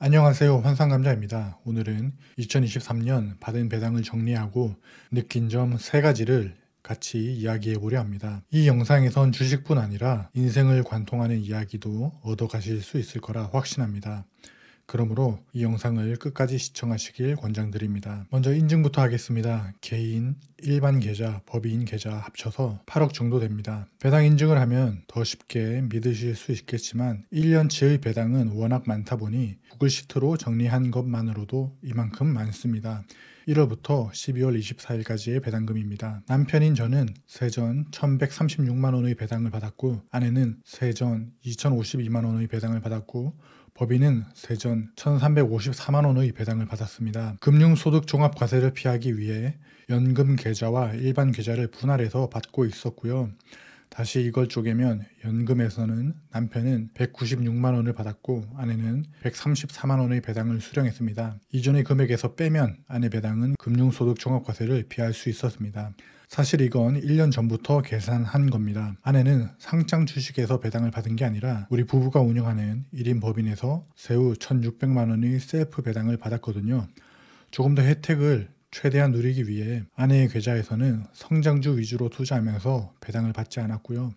안녕하세요. 환상감자입니다. 오늘은 2023년 받은 배당을 정리하고 느낀 점 3가지를 같이 이야기해 보려 합니다. 이 영상에선 주식뿐 아니라 인생을 관통하는 이야기도 얻어가실 수 있을 거라 확신합니다. 그러므로 이 영상을 끝까지 시청하시길 권장드립니다. 먼저 인증부터 하겠습니다. 개인, 일반 계좌, 법인 계좌 합쳐서 8억 정도 됩니다. 배당 인증을 하면 더 쉽게 믿으실 수 있겠지만 1년치의 배당은 워낙 많다 보니 구글 시트로 정리한 것만으로도 이만큼 많습니다. 1월부터 12월 24일까지의 배당금입니다. 남편인 저는 세전 1136만원의 배당을 받았고, 아내는 세전 2052만원의 배당을 받았고, 법인은 세전 1354만원의 배당을 받았습니다. 금융소득종합과세를 피하기 위해 연금 계좌와 일반 계좌를 분할해서 받고 있었고요. 다시 이걸 쪼개면 연금에서는 남편은 196만원을 받았고 아내는 134만원의 배당을 수령했습니다. 이전의 금액에서 빼면 아내 배당은 금융소득종합과세를 피할 수 있었습니다. 사실 이건 1년 전부터 계산한 겁니다. 아내는 상장 주식에서 배당을 받은 게 아니라 우리 부부가 운영하는 1인 법인에서 세후 1600만원의 셀프 배당을 받았거든요. 조금 더 혜택을 최대한 누리기 위해 아내의 계좌에서는 성장주 위주로 투자하면서 배당을 받지 않았고요.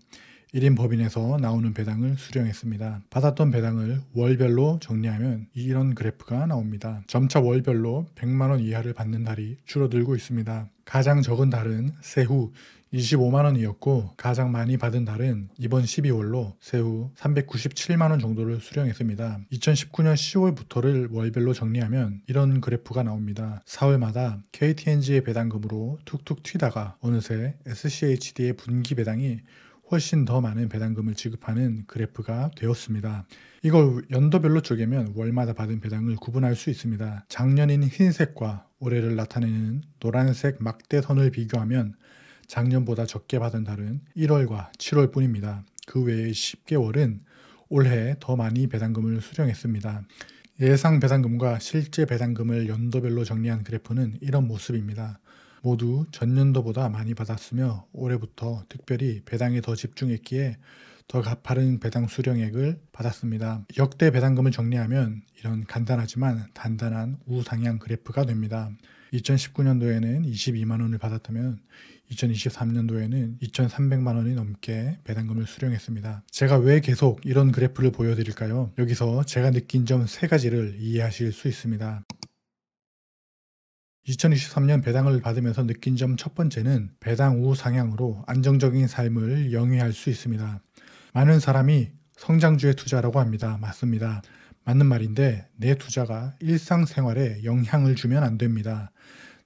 1인 법인에서 나오는 배당을 수령했습니다. 받았던 배당을 월별로 정리하면 이런 그래프가 나옵니다. 점차 월별로 100만원 이하를 받는 달이 줄어들고 있습니다. 가장 적은 달은 세후 25만원이었고 가장 많이 받은 달은 이번 12월로 세후 397만원 정도를 수령했습니다. 2019년 10월부터를 월별로 정리하면 이런 그래프가 나옵니다. 4월마다 KTNG의 배당금으로 툭툭 튀다가 어느새 SCHD의 분기 배당이 훨씬 더 많은 배당금을 지급하는 그래프가 되었습니다. 이걸 연도별로 쪼개면 월마다 받은 배당을 구분할 수 있습니다. 작년인 흰색과 올해를 나타내는 노란색 막대선을 비교하면 작년보다 적게 받은 달은 1월과 7월 뿐입니다. 그 외의 10개월은 올해 더 많이 배당금을 수령했습니다. 예상 배당금과 실제 배당금을 연도별로 정리한 그래프는 이런 모습입니다. 모두 전년도보다 많이 받았으며 올해부터 특별히 배당에 더 집중했기에 더 가파른 배당 수령액을 받았습니다. 역대 배당금을 정리하면 이런 간단하지만 단단한 우상향 그래프가 됩니다. 2019년도에는 22만원을 받았다면 2023년도에는 2300만원이 넘게 배당금을 수령했습니다. 제가 왜 계속 이런 그래프를 보여드릴까요? 여기서 제가 느낀 점 3가지를 이해하실 수 있습니다. 2023년 배당을 받으면서 느낀 점 첫 번째는 배당 우상향으로 안정적인 삶을 영위할 수 있습니다. 많은 사람이 성장주에 투자라고 합니다. 맞습니다. 맞는 말인데 내 투자가 일상생활에 영향을 주면 안 됩니다.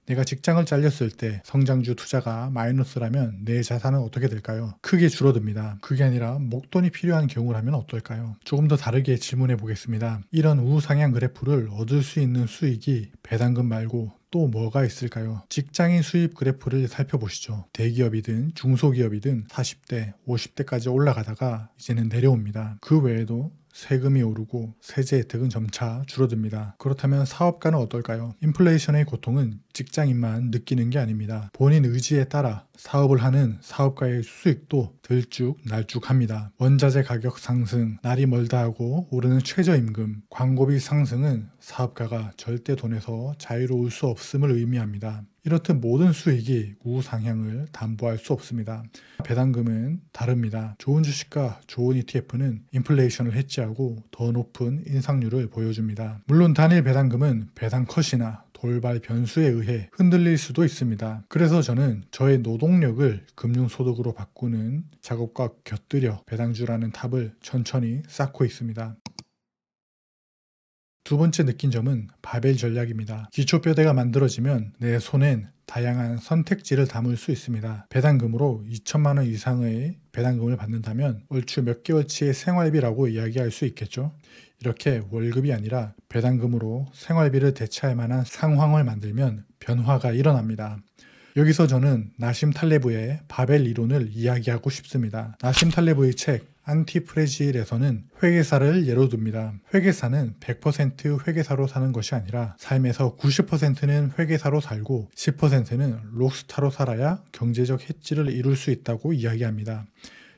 내가 직장을 잘렸을 때 성장주 투자가 마이너스라면 내 자산은 어떻게 될까요? 크게 줄어듭니다. 그게 아니라 목돈이 필요한 경우라면 어떨까요? 조금 더 다르게 질문해 보겠습니다. 이런 우상향 그래프를 얻을 수 있는 수익이 배당금 말고 또 뭐가 있을까요? 직장인 수입 그래프를 살펴보시죠. 대기업이든 중소기업이든 40대, 50대까지 올라가다가 이제는 내려옵니다. 그 외에도 세금이 오르고 세제 혜택은 점차 줄어듭니다. 그렇다면 사업가는 어떨까요? 인플레이션의 고통은 직장인만 느끼는 게 아닙니다. 본인 의지에 따라 사업을 하는 사업가의 수익도 들쭉날쭉합니다. 원자재 가격 상승, 날이 멀다 하고 오르는 최저임금, 광고비 상승은 사업가가 절대 돈에서 자유로울 수 없음을 의미합니다. 이렇듯 모든 수익이 우상향을 담보할 수 없습니다. 배당금은 다릅니다. 좋은 주식과 좋은 ETF는 인플레이션을 해지하고 더 높은 인상률을 보여줍니다. 물론 단일 배당금은 배당 컷이나 돌발 변수에 의해 흔들릴 수도 있습니다. 그래서 저는 저의 노동력을 금융소득으로 바꾸는 작업과 곁들여 배당주라는 탑을 천천히 쌓고 있습니다. 두 번째 느낀 점은 바벨 전략입니다. 기초뼈대가 만들어지면 내 손엔 다양한 선택지를 담을 수 있습니다. 배당금으로 2천만원 이상의 배당금을 받는다면 얼추 몇 개월치의 생활비라고 이야기할 수 있겠죠. 이렇게 월급이 아니라 배당금으로 생활비를 대체할 만한 상황을 만들면 변화가 일어납니다. 여기서 저는 나심 탈레브의 바벨 이론을 이야기하고 싶습니다. 나심 탈레브의 책 안티프레질에서는 회계사를 예로 듭니다. 회계사는 100% 회계사로 사는 것이 아니라 삶에서 90%는 회계사로 살고 10%는 록스타로 살아야 경제적 해지를 이룰 수 있다고 이야기합니다.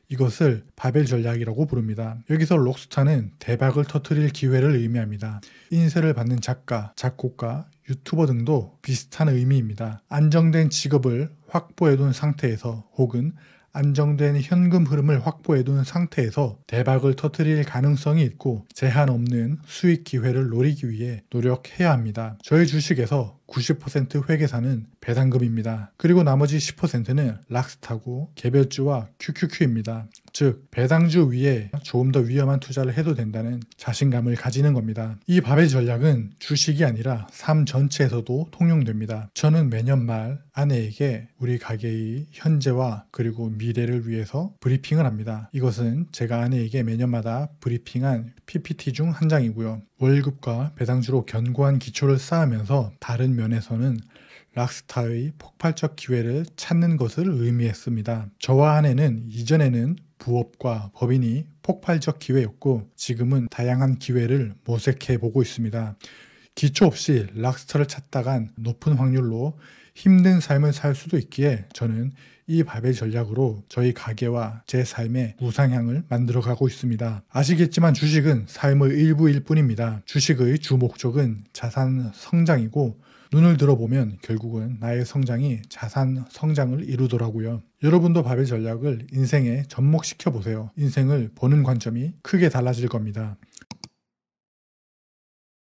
이것을 바벨 전략이라고 부릅니다. 여기서 록스타는 대박을 터뜨릴 기회를 의미합니다. 인쇄를 받는 작가, 작곡가, 유튜버 등도 비슷한 의미입니다. 안정된 직업을 확보해둔 상태에서 혹은 안정된 현금 흐름을 확보해둔 상태에서 대박을 터뜨릴 가능성이 있고 제한 없는 수익 기회를 노리기 위해 노력해야 합니다. 저희 주식에서 90% 회계사는 배당금입니다. 그리고 나머지 10%는 락스타고 개별주와 QQQ입니다. 즉 배당주 위에 조금 더 위험한 투자를 해도 된다는 자신감을 가지는 겁니다. 이 바벨 전략은 주식이 아니라 삶 전체에서도 통용됩니다. 저는 매년 말 아내에게 우리 가게의 현재와 그리고 미래를 위해서 브리핑을 합니다. 이것은 제가 아내에게 매년마다 브리핑한 PPT 중 한 장이고요. 월급과 배당주로 견고한 기초를 쌓으면서 다른 면에서는 락스타의 폭발적 기회를 찾는 것을 의미했습니다. 저와 아내는 이전에는 부업과 법인이 폭발적 기회였고 지금은 다양한 기회를 모색해 보고 있습니다. 기초 없이 락스타를 찾다간 높은 확률로 힘든 삶을 살 수도 있기에 저는 이 바벨 전략으로 저희 가게와 제 삶의 우상향을 만들어가고 있습니다. 아시겠지만 주식은 삶의 일부일 뿐입니다. 주식의 주 목적은 자산 성장이고 눈을 들어보면 결국은 나의 성장이 자산 성장을 이루더라고요. 여러분도 바벨 전략을 인생에 접목시켜 보세요. 인생을 보는 관점이 크게 달라질 겁니다.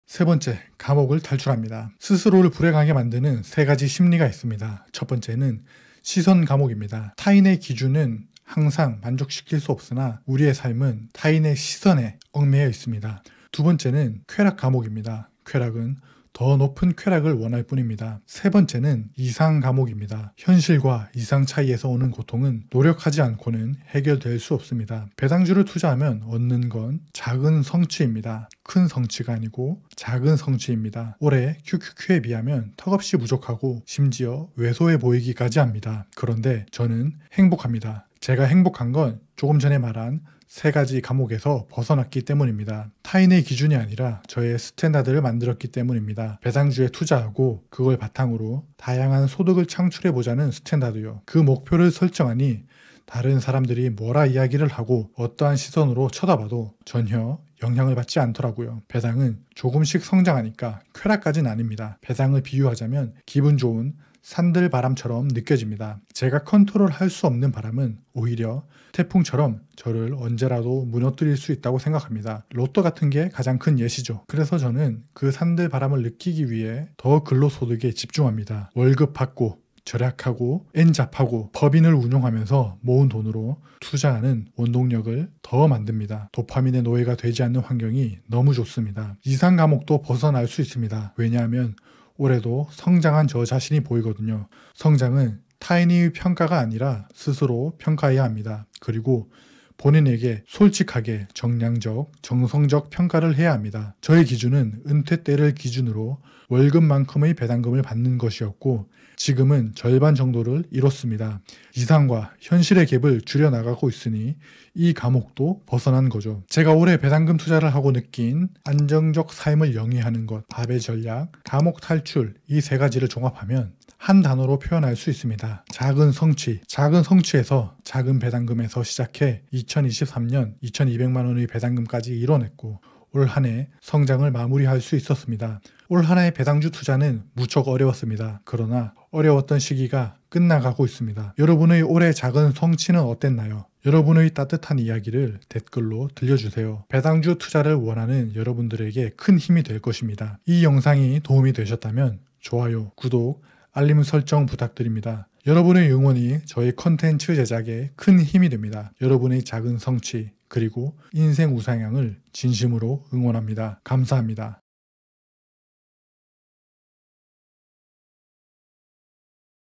세 번째, 감옥을 탈출합니다. 스스로를 불행하게 만드는 세 가지 심리가 있습니다. 첫 번째는 시선 감옥입니다. 타인의 기준은 항상 만족시킬 수 없으나 우리의 삶은 타인의 시선에 얽매여 있습니다. 두 번째는 쾌락 감옥입니다. 쾌락은 더 높은 쾌락을 원할 뿐입니다. 세 번째는 이상 감옥입니다. 현실과 이상 차이에서 오는 고통은 노력하지 않고는 해결될 수 없습니다. 배당주를 투자하면 얻는 건 작은 성취입니다. 큰 성취가 아니고 작은 성취입니다. 올해 QQQ에 비하면 턱없이 부족하고 심지어 왜소해 보이기까지 합니다. 그런데 저는 행복합니다. 제가 행복한 건 조금 전에 말한 세 가지 감옥에서 벗어났기 때문입니다. 타인의 기준이 아니라 저의 스탠다드를 만들었기 때문입니다. 배당주에 투자하고 그걸 바탕으로 다양한 소득을 창출해보자는 스탠다드요. 그 목표를 설정하니 다른 사람들이 뭐라 이야기를 하고 어떠한 시선으로 쳐다봐도 전혀 영향을 받지 않더라고요. 배당은 조금씩 성장하니까 쾌락까지는 아닙니다. 배당을 비유하자면 기분 좋은 산들바람처럼 느껴집니다. 제가 컨트롤할 수 없는 바람은 오히려 태풍처럼 저를 언제라도 무너뜨릴 수 있다고 생각합니다. 로또 같은 게 가장 큰 예시죠. 그래서 저는 그 산들바람을 느끼기 위해 더 근로소득에 집중합니다. 월급 받고 절약하고 N잡하고 법인을 운용하면서 모은 돈으로 투자하는 원동력을 더 만듭니다. 도파민의 노예가 되지 않는 환경이 너무 좋습니다. 이상 감옥도 벗어날 수 있습니다. 왜냐하면 올해도 성장한 저 자신이 보이거든요. 성장은 타인의 평가가 아니라 스스로 평가해야 합니다. 그리고 본인에게 솔직하게 정량적, 정성적 평가를 해야 합니다. 저의 기준은 은퇴 때를 기준으로 월급만큼의 배당금을 받는 것이었고 지금은 절반 정도를 이뤘습니다. 이상과 현실의 갭을 줄여나가고 있으니 이 감옥도 벗어난 거죠. 제가 올해 배당금 투자를 하고 느낀 안정적 삶을 영위하는 것, 바벨 전략, 감옥 탈출 이 세 가지를 종합하면 한 단어로 표현할 수 있습니다. 작은 성취. 작은 성취에서 작은 배당금에서 시작해 2023년 2200만 원의 배당금까지 이뤄냈고 올 한 해 성장을 마무리할 수 있었습니다. 올 한 해의 배당주 투자는 무척 어려웠습니다. 그러나 어려웠던 시기가 끝나가고 있습니다. 여러분의 올해 작은 성취는 어땠나요? 여러분의 따뜻한 이야기를 댓글로 들려주세요. 배당주 투자를 원하는 여러분들에게 큰 힘이 될 것입니다. 이 영상이 도움이 되셨다면 좋아요, 구독, 알림 설정 부탁드립니다. 여러분의 응원이 저희 컨텐츠 제작에 큰 힘이 됩니다. 여러분의 작은 성취 그리고 인생 우상향을 진심으로 응원합니다. 감사합니다.